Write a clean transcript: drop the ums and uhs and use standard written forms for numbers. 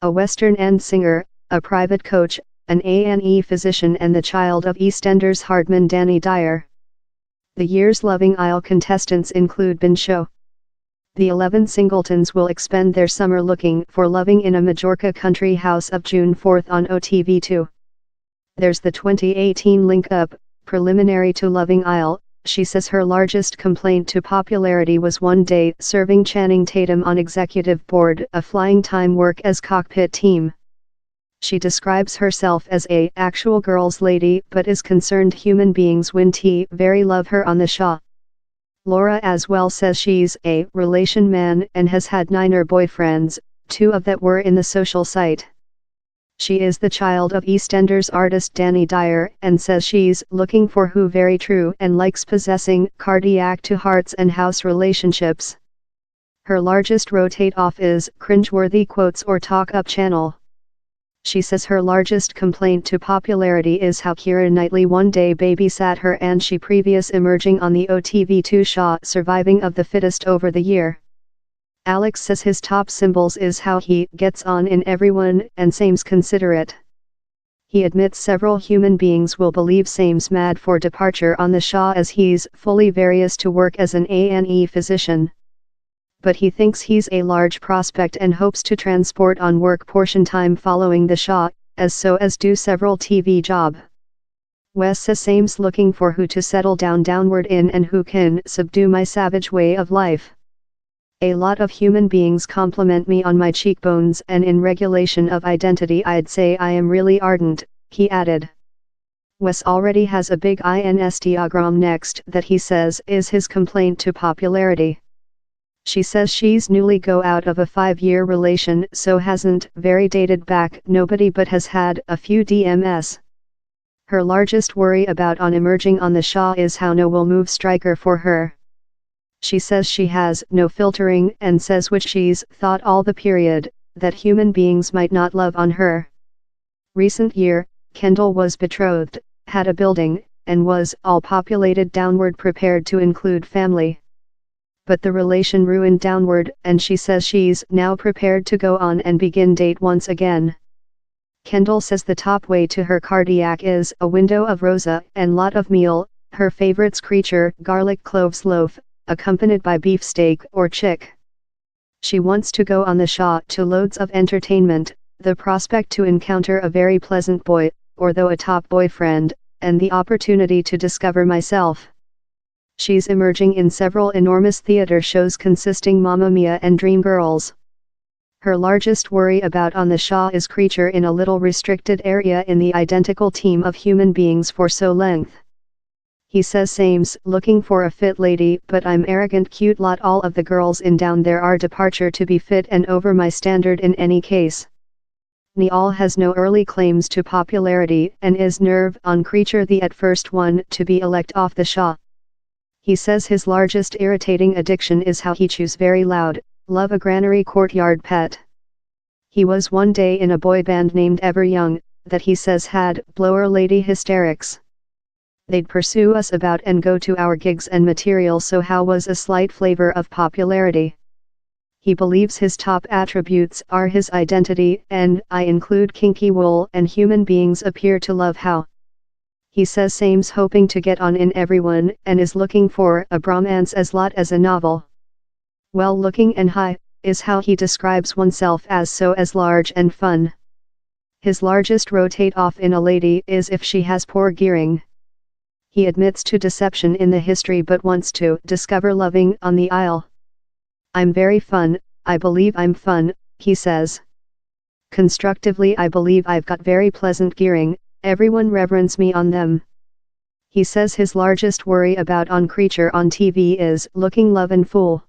a Western End singer, a private coach, an A&E physician and the child of EastEnders hardman Danny Dyer. The year's Loving Isle contestants include Ben Show. The 11 singletons will expend their summer looking for loving in a Majorca country house of June 4 on OTV2. There's the 2018 link-up, preliminary to Loving Isle. She says her largest complaint to popularity was one day serving Channing Tatum on executive board, a flying time work as cockpit team. She describes herself as a actual girls lady but is concerned human beings win very love her on the show. Laura as well says she's a relation man and has had 9 boyfriends, 2 of that were in the social site. She is the child of EastEnders artist Danny Dyer and says she's looking for who very true and likes possessing cardiac to hearts and house relationships. Her largest rotate off is cringeworthy quotes or talk up channel. She says her largest complaint to popularity is how Keira Knightley one day babysat her and she previous emerging on the OTV2 show Surviving of the Fittest over the year. Alex says his top symbols is how he gets on in everyone and seems considerate. He admits several human beings will believe Same's mad for departure on the show as he's fully various to work as an A&E physician. But he thinks he's a large prospect and hopes to transport on work portion time following the show, as do several TV job. Wes says Same's looking for who to settle downward in and who can subdue my savage way of life. A lot of human beings compliment me on my cheekbones and in regulation of identity I'd say I am really ardent, he added. Wes already has a big Instagram next that he says is his complaint to popularity. She says she's newly go out of a 5-year relation so hasn't very dated back nobody but has had a few DMs. Her largest worry about on emerging on the show is how no will move striker for her. She says she has no filtering and says which she's thought all the period, that human beings might not love on her. Recent year, Kendall was betrothed, had a building, and was all populated downward prepared to include family. But the relation ruined downward and she says she's now prepared to go on and begin date once again. Kendall says the top way to her cardiac is a window of rosa and lot of meal, her favorites creature garlic cloves loaf, accompanied by beefsteak or chick. She wants to go on the show to loads of entertainment, the prospect to encounter a very pleasant boy, or though a top boyfriend, and the opportunity to discover myself. She's emerging in several enormous theater shows consisting Mamma Mia and Dreamgirls. Her largest worry about on the show is creature in a little restricted area in the identical team of human beings for so length. He says Same's looking for a fit lady but I'm arrogant cute lot all of the girls in down there are departure to be fit and over my standard in any case. Niall has no early claims to popularity and is nerve on creature the at first one to be elect off the show. He says his largest irritating addiction is how he chews very loud, love a granary courtyard pet. He was one day in a boy band named Ever Young, that he says had blower lady hysterics. They'd pursue us about and go to our gigs and material so how was a slight flavor of popularity. He believes his top attributes are his identity and I include kinky wool and human beings appear to love how. He says Same's hoping to get on in everyone and is looking for a bromance as lot as a novel. Well looking and high, is how he describes oneself as so as large and fun. His largest rotate off in a lady is if she has poor gearing. He admits to deception in the history but wants to discover loving on the Isle. I'm very fun, I believe I'm fun, he says. Constructively I believe I've got very pleasant gearing, everyone reverence me on them. He says his largest worry about on creature on TV is looking love and fool.